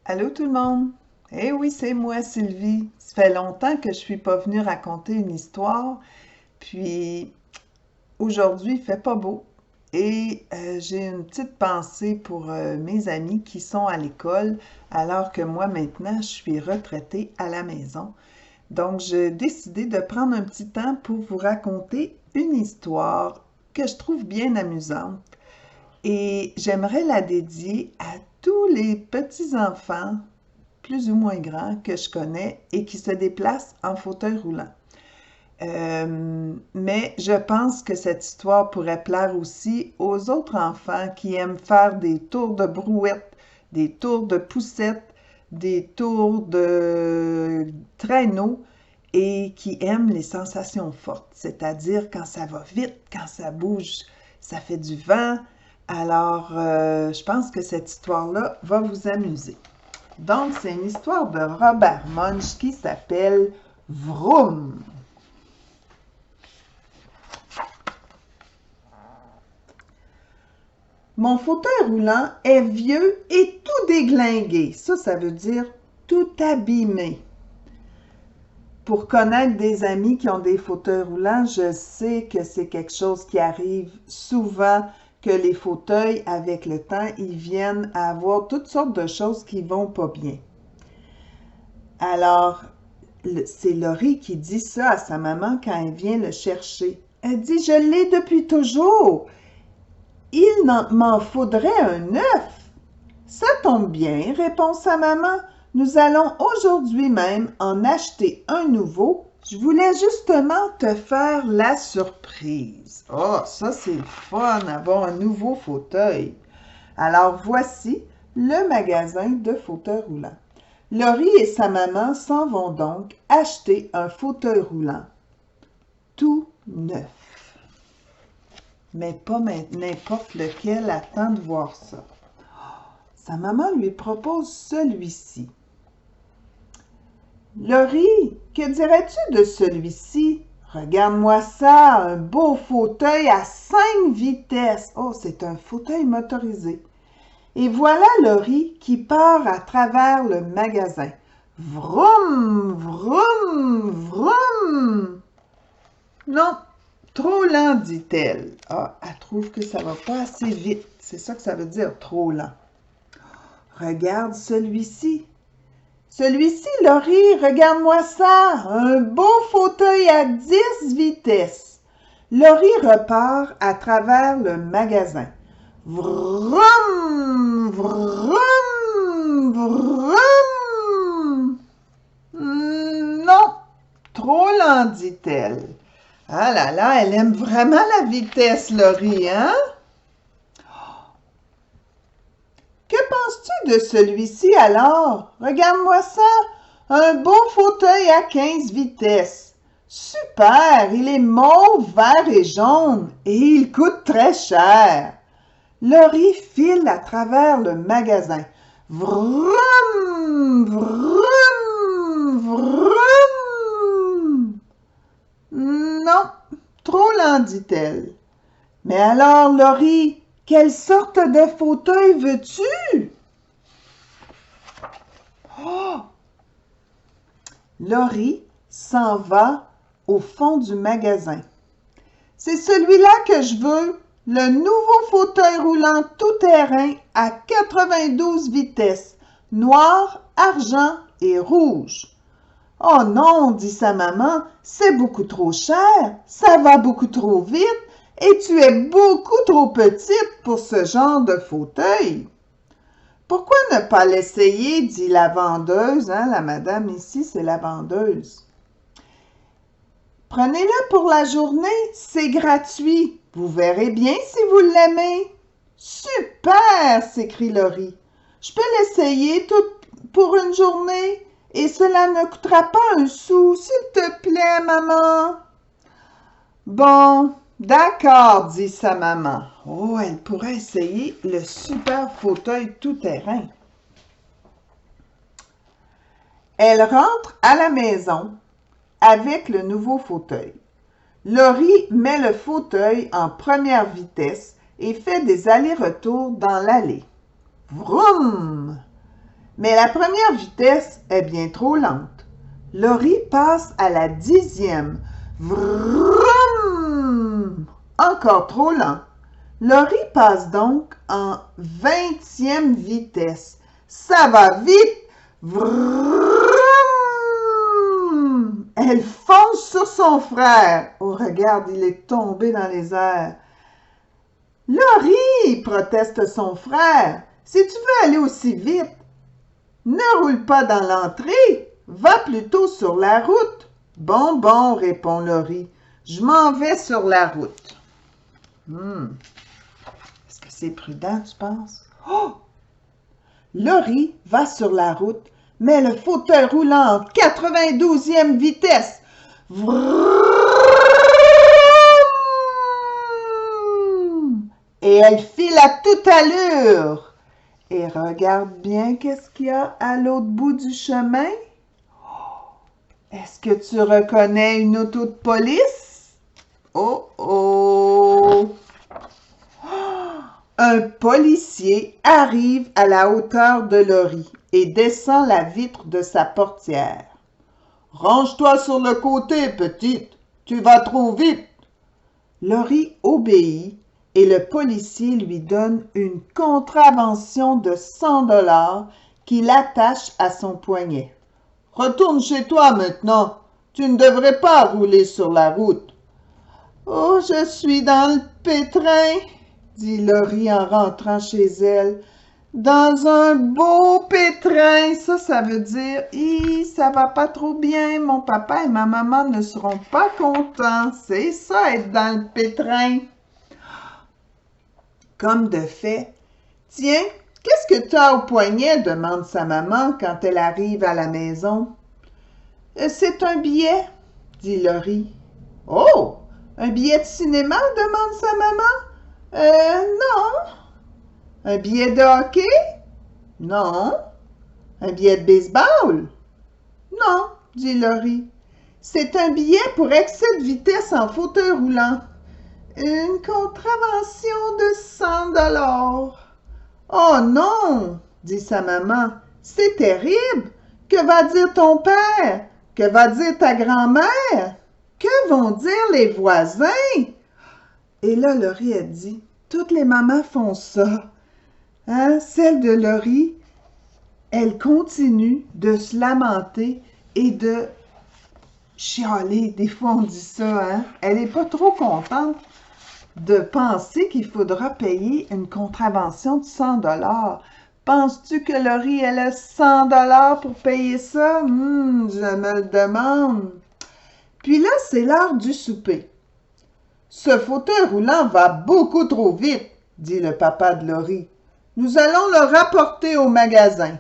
Allô tout le monde? Eh oui, c'est moi, Sylvie. Ça fait longtemps que je suis pas venue raconter une histoire, puis aujourd'hui, il fait pas beau. Et j'ai une petite pensée pour mes amis qui sont à l'école, alors que moi maintenant, je suis retraitée à la maison. Donc, j'ai décidé de prendre un petit temps pour vous raconter une histoire que je trouve bien amusante. Et j'aimerais la dédier à tous les petits-enfants plus ou moins grands que je connais et qui se déplacent en fauteuil roulant. Mais je pense que cette histoire pourrait plaire aussi aux autres enfants qui aiment faire des tours de brouette, des tours de poussette, des tours de traîneau et qui aiment les sensations fortes, c'est-à-dire quand ça va vite, quand ça bouge, ça fait du vent. Alors, je pense que cette histoire-là va vous amuser. Donc, c'est une histoire de Robert Munch qui s'appelle Vroom. Mon fauteuil roulant est vieux et tout déglingué. Ça veut dire tout abîmé. Pour connaître des amis qui ont des fauteuils roulants, je sais que c'est quelque chose qui arrive souvent, que les fauteuils, avec le temps, ils viennent à avoir toutes sortes de choses qui vont pas bien. Alors, c'est Laurie qui dit ça à sa maman quand elle vient le chercher. Elle dit, je l'ai depuis toujours. Il m'en faudrait un neuf. Ça tombe bien, répond sa maman. Nous allons aujourd'hui même en acheter un nouveau. Je voulais justement te faire la surprise. Oh, ça c'est le fun, avoir un nouveau fauteuil. Alors voici le magasin de fauteuils roulants. Laurie et sa maman s'en vont donc acheter un fauteuil roulant tout neuf. Mais pas n'importe lequel attend de voir ça. Sa maman lui propose celui-ci. Laurie, que dirais-tu de celui-ci? Regarde-moi ça, un beau fauteuil à 5 vitesses. Oh, c'est un fauteuil motorisé. Et voilà Laurie qui part à travers le magasin. Vroom, vroom, vroom. Non, trop lent, dit-elle. Ah, elle trouve que ça va pas assez vite. C'est ça que ça veut dire, trop lent. Regarde celui-ci. Celui-ci, Laurie, regarde-moi ça. Un beau fauteuil à 10 vitesses. Laurie repart à travers le magasin. Vroom, vroom, vroom. Non, trop lent, dit-elle. Ah là là, elle aime vraiment la vitesse, Laurie, hein? Que penses-tu de celui-ci alors? Regarde-moi ça, un beau fauteuil à 15 vitesses. Super, il est mauve, vert et jaune et il coûte très cher. Laurie file à travers le magasin. Vroom, vroom, vroom. Non, trop lent, dit-elle. Mais alors, Laurie, quelle sorte de fauteuil veux-tu? Oh! Laurie s'en va au fond du magasin. C'est celui-là que je veux, le nouveau fauteuil roulant tout-terrain à 92 vitesses, noir, argent et rouge. Oh non, dit sa maman, c'est beaucoup trop cher, ça va beaucoup trop vite et tu es beaucoup trop petite pour ce genre de fauteuil. Pourquoi ne pas l'essayer, dit la vendeuse, hein, la madame ici, c'est la vendeuse. Prenez-le pour la journée, c'est gratuit. Vous verrez bien si vous l'aimez. Super, s'écrie Laurie. Je peux l'essayer pour une journée et cela ne coûtera pas un sou, s'il te plaît, maman. Bon, d'accord, dit sa maman. Oh, elle pourrait essayer le super fauteuil tout-terrain. Elle rentre à la maison avec le nouveau fauteuil. Laurie met le fauteuil en première vitesse et fait des allers-retours dans l'allée. Vroom! Mais la première vitesse est bien trop lente. Laurie passe à la 10e. Vroom! Encore trop lent. Laurie passe donc en 20e vitesse. Ça va vite! Vroom! Elle fonce sur son frère. Oh, regarde, il est tombé dans les airs. Laurie, proteste son frère, si tu veux aller aussi vite, ne roule pas dans l'entrée, va plutôt sur la route. Bon, bon, répond Laurie, je m'en vais sur la route. Est-ce que c'est prudent, tu penses? Oh! Laurie va sur la route, mais le fauteuil roulant en 92e vitesse. Vroom! Et elle file à toute allure. Et regarde bien qu'est-ce qu'il y a à l'autre bout du chemin. Est-ce que tu reconnais une auto de police? Oh oh! Un policier arrive à la hauteur de Laurie et descend la vitre de sa portière. « Range-toi sur le côté, petite, tu vas trop vite. » Laurie obéit et le policier lui donne une contravention de 100 $ qu'il attache à son poignet. « Retourne chez toi maintenant, tu ne devrais pas rouler sur la route. »« Oh, je suis dans le pétrin, » dit Laurie en rentrant chez elle. « Dans un beau pétrin, ça veut dire « ça va pas trop bien, mon papa et ma maman ne seront pas contents. » C'est ça, être dans le pétrin. Comme de fait. « Tiens, qu'est-ce que tu as au poignet? » demande sa maman quand elle arrive à la maison. « C'est un billet, » dit Laurie. « Oh, un billet de cinéma? » demande sa maman. Non. Un billet de hockey? Non. Un billet de baseball? Non, dit Laurie. C'est un billet pour excès de vitesse en fauteuil roulant. Une contravention de 100 $. Oh non, dit sa maman, c'est terrible. Que va dire ton père? Que va dire ta grand-mère? Que vont dire les voisins? Et là, Laurie a dit, toutes les mamans font ça. Hein? Celle de Laurie, elle continue de se lamenter et de chialer. Des fois, on dit ça. Hein? Elle n'est pas trop contente de penser qu'il faudra payer une contravention de 100 $. Penses-tu que Laurie, elle a 100 $ pour payer ça? Je me le demande. Puis là, c'est l'heure du souper. Ce fauteuil roulant va beaucoup trop vite, dit le papa de Laurie. Nous allons le rapporter au magasin.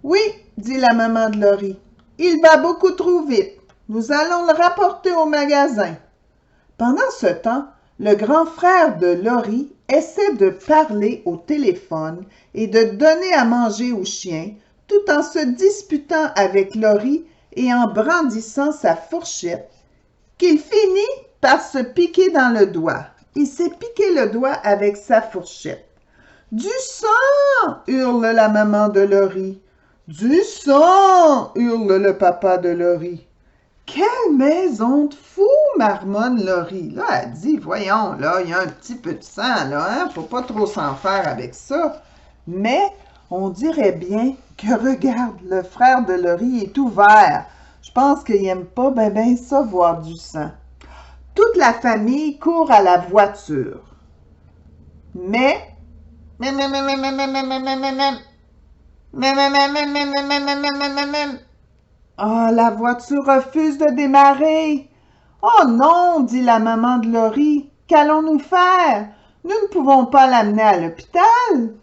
Oui, dit la maman de Laurie. Il va beaucoup trop vite. Nous allons le rapporter au magasin. Pendant ce temps, le grand frère de Laurie essaie de parler au téléphone et de donner à manger au chien, tout en se disputant avec Laurie et en brandissant sa fourchette, qu'il finit par se piquer dans le doigt. Il s'est piqué le doigt avec sa fourchette. « Du sang! » hurle la maman de Laurie. « Du sang! » hurle le papa de Laurie. « Quelle maison de fou! » marmonne Laurie. Là, elle dit, voyons, là, il y a un petit peu de sang, là, hein? Faut pas trop s'en faire avec ça. Mais on dirait bien que, regarde, le frère de Laurie est ouvert. Je pense qu'il n'aime pas ben ça, voir du sang. Toute la famille court à la voiture. Mais la voiture refuse de démarrer. Oh non, dit la maman de Laurie. Qu'allons-nous faire? Nous ne pouvons pas l'amener à l'hôpital.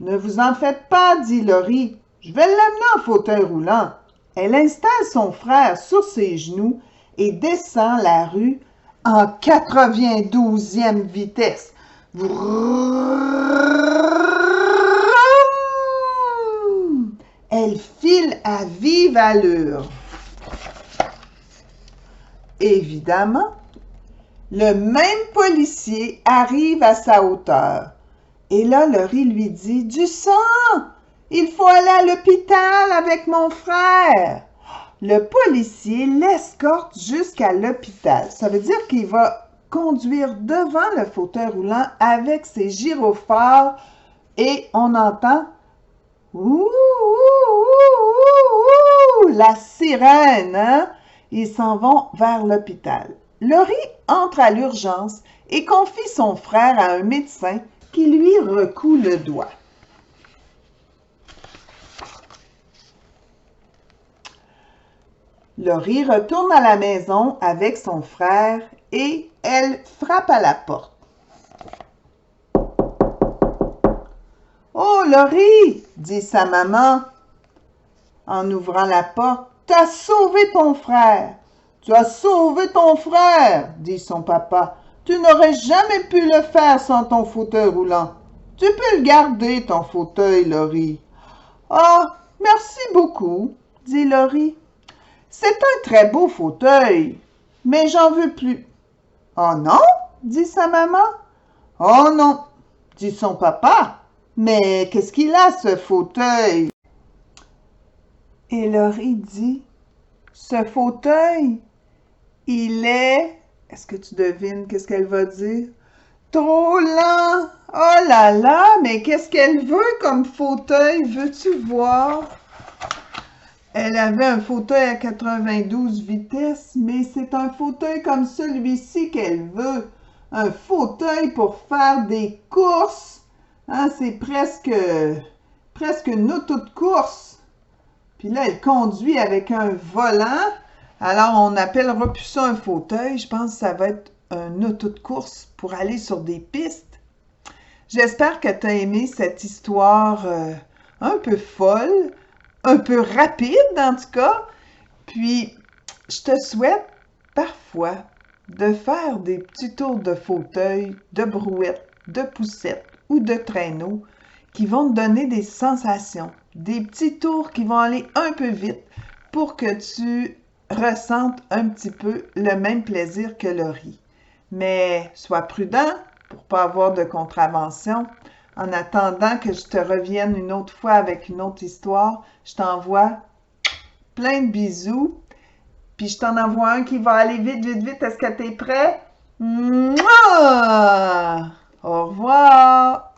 Ne vous en faites pas, dit Laurie. Je vais l'amener en fauteuil roulant. Elle installe son frère sur ses genoux et descend la rue en 92e vitesse. Elle file à vive allure. Évidemment, le même policier arrive à sa hauteur Et là, Laurie lui dit, « Du sang! Il faut aller à l'hôpital avec mon frère! » Le policier l'escorte jusqu'à l'hôpital. Ça veut dire qu'il va conduire devant le fauteuil roulant avec ses gyrophares et on entend « Ouh, ouh, ouh, ouh, la sirène! » Hein? Ils s'en vont vers l'hôpital. Laurie entre à l'urgence et confie son frère à un médecin qui lui recoue le doigt. Laurie retourne à la maison avec son frère et elle frappe à la porte. « Oh, Laurie, dit sa maman en ouvrant la porte, « t'as sauvé ton frère. »« Tu as sauvé ton frère, dit son papa. Tu n'aurais jamais pu le faire sans ton fauteuil roulant. Tu peux le garder, ton fauteuil, Laurie. »« Ah, merci beaucoup, dit Laurie. C'est un très beau fauteuil, mais j'en veux plus. »« Oh non, dit sa maman. »« Oh non, dit son papa. Mais qu'est-ce qu'il a, ce fauteuil? » Et Laurie dit, « Ce fauteuil, il est... » Est-ce que tu devines qu'est-ce qu'elle va dire? « Trop lent! Oh là là, mais qu'est-ce qu'elle veut comme fauteuil? Veux-tu voir? » Elle avait un fauteuil à 92 vitesses, mais c'est un fauteuil comme celui-ci qu'elle veut. Un fauteuil pour faire des courses. Hein, c'est presque une auto de course. Puis là, elle conduit avec un volant. Alors, on n'appellera plus ça un fauteuil. Je pense que ça va être un auto de course pour aller sur des pistes. J'espère que tu as aimé cette histoire un peu folle, un peu rapide en tout cas. Puis, je te souhaite parfois de faire des petits tours de fauteuil, de brouette, de poussette ou de traîneau qui vont te donner des sensations, des petits tours qui vont aller un peu vite pour que tu ressentes un petit peu le même plaisir que Laurie. Mais sois prudent pour ne pas avoir de contravention. En attendant que je te revienne une autre fois avec une autre histoire, je t'envoie plein de bisous. Puis je t'en envoie un qui va aller vite, vite, vite. Est-ce que tu es prêt? Mouah! Au revoir!